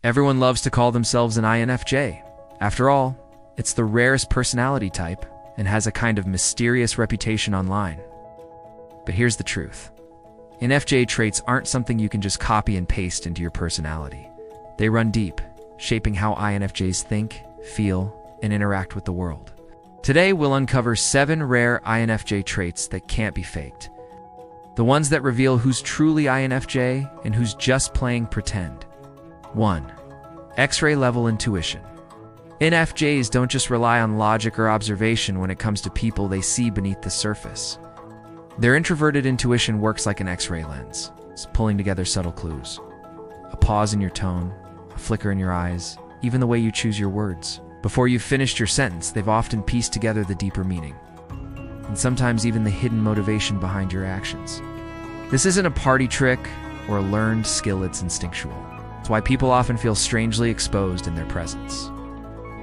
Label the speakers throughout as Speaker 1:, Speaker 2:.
Speaker 1: Everyone loves to call themselves an INFJ. After all, it's the rarest personality type and has a kind of mysterious reputation online. But here's the truth. INFJ traits aren't something you can just copy and paste into your personality. They run deep, shaping how INFJs think, feel, and interact with the world. Today, we'll uncover 7 rare INFJ traits that can't be faked. The ones that reveal who's truly INFJ and who's just playing pretend. 1. X-ray level intuition. INFJs don't just rely on logic or observation when it comes to people they see beneath the surface. Their introverted intuition works like an X-ray lens. It's pulling together subtle clues. A pause in your tone, a flicker in your eyes, even the way you choose your words. Before you've finished your sentence, they've often pieced together the deeper meaning, and sometimes even the hidden motivation behind your actions. This isn't a party trick or a learned skill, it's instinctual. It's why people often feel strangely exposed in their presence.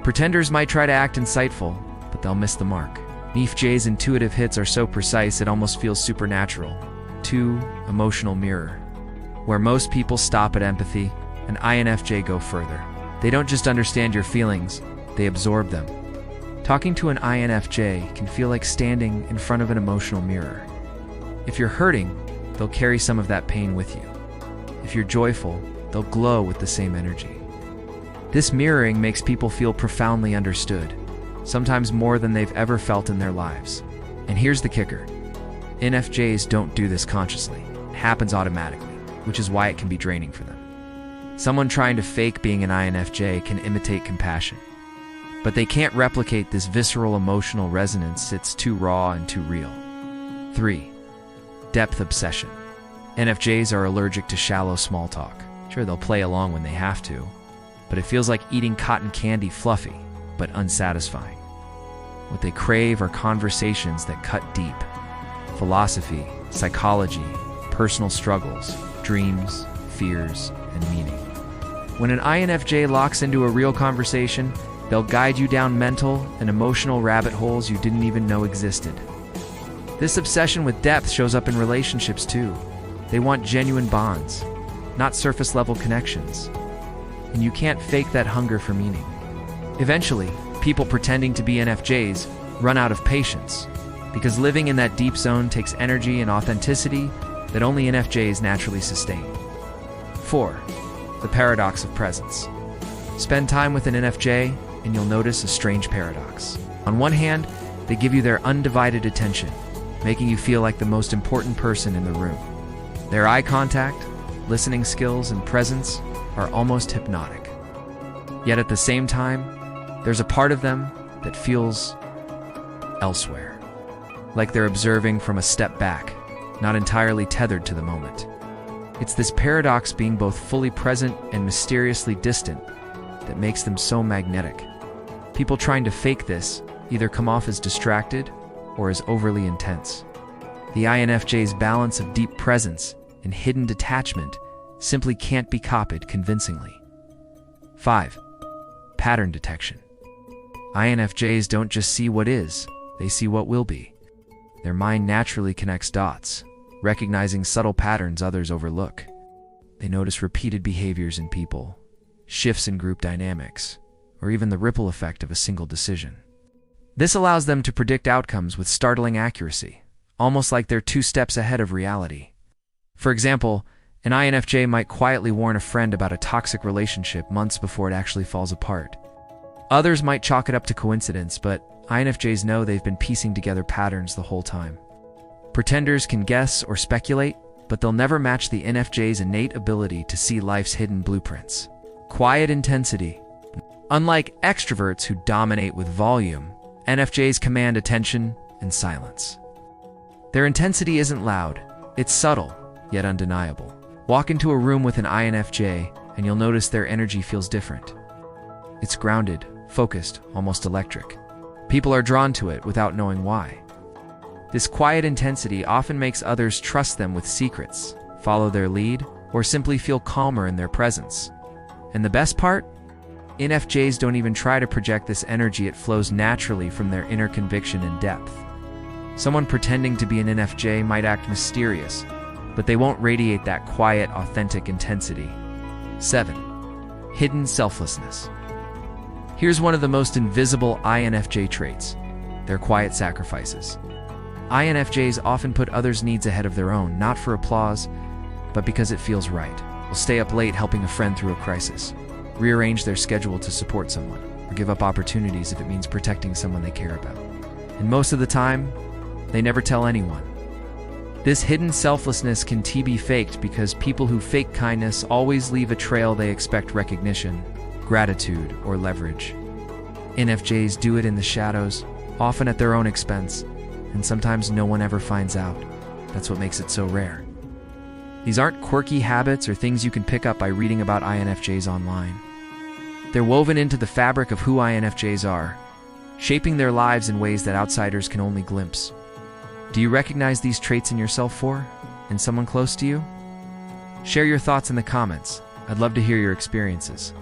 Speaker 1: Pretenders might try to act insightful, but they'll miss the mark. INFJ's intuitive hits are so precise it almost feels supernatural. 2. Emotional mirror. Where most people stop at empathy, an INFJ go further. They don't just understand your feelings, they absorb them. Talking to an INFJ can feel like standing in front of an emotional mirror. If you're hurting, they'll carry some of that pain with you. If you're joyful, they'll glow with the same energy. This mirroring makes people feel profoundly understood, sometimes more than they've ever felt in their lives. And here's the kicker. INFJs don't do this consciously. It happens automatically, which is why it can be draining for them. Someone trying to fake being an INFJ can imitate compassion, but they can't replicate this visceral emotional resonance. It's too raw and too real. 3. Depth obsession. INFJs are allergic to shallow small talk. Sure, they'll play along when they have to, but it feels like eating cotton candy, fluffy, but unsatisfying. What they crave are conversations that cut deep. Philosophy, psychology, personal struggles, dreams, fears, and meaning. When an INFJ locks into a real conversation, they'll guide you down mental and emotional rabbit holes you didn't even know existed. This obsession with depth shows up in relationships too. They want genuine bonds, not surface-level connections. And you can't fake that hunger for meaning. Eventually, people pretending to be INFJs run out of patience, because living in that deep zone takes energy and authenticity that only INFJs naturally sustain. 4. The paradox of presence. Spend time with an INFJ and you'll notice a strange paradox. On one hand, they give you their undivided attention, making you feel like the most important person in the room. Their eye contact, listening skills, and presence are almost hypnotic. Yet at the same time, there's a part of them that feels elsewhere, like they're observing from a step back, not entirely tethered to the moment. It's this paradox being both fully present and mysteriously distant that makes them so magnetic. People trying to fake this either come off as distracted or as overly intense. The INFJ's balance of deep presence and hidden detachment simply can't be copied convincingly. 5. Pattern detection. INFJs don't just see what is, they see what will be. Their mind naturally connects dots, recognizing subtle patterns others overlook. They notice repeated behaviors in people, shifts in group dynamics, or even the ripple effect of a single decision. This allows them to predict outcomes with startling accuracy, almost like they're 2 steps ahead of reality. For example, an INFJ might quietly warn a friend about a toxic relationship months before it actually falls apart. Others might chalk it up to coincidence, but INFJs know they've been piecing together patterns the whole time. Pretenders can guess or speculate, but they'll never match the INFJ's innate ability to see life's hidden blueprints. Quiet intensity. Unlike extroverts who dominate with volume, INFJs command attention and silence. Their intensity isn't loud, it's subtle, yet undeniable. Walk into a room with an INFJ and you'll notice their energy feels different. It's grounded, focused, almost electric. People are drawn to it without knowing why. This quiet intensity often makes others trust them with secrets, follow their lead, or simply feel calmer in their presence. And the best part? INFJs don't even try to project this energy, it flows naturally from their inner conviction and depth. Someone pretending to be an INFJ might act mysterious, but they won't radiate that quiet, authentic intensity. 7. Hidden selflessness. Here's one of the most invisible INFJ traits: their quiet sacrifices. INFJs often put others' needs ahead of their own, not for applause, but because it feels right. Will stay up late helping a friend through a crisis, rearrange their schedule to support someone, or give up opportunities if it means protecting someone they care about. And most of the time, they never tell anyone. This hidden selflessness can be faked because people who fake kindness always leave a trail they expect recognition, gratitude, or leverage. INFJs do it in the shadows, often at their own expense, and sometimes no one ever finds out. That's what makes it so rare. These aren't quirky habits or things you can pick up by reading about INFJs online. They're woven into the fabric of who INFJs are, shaping their lives in ways that outsiders can only glimpse. Do you recognize these traits in yourself or in someone close to you? Share your thoughts in the comments. I'd love to hear your experiences.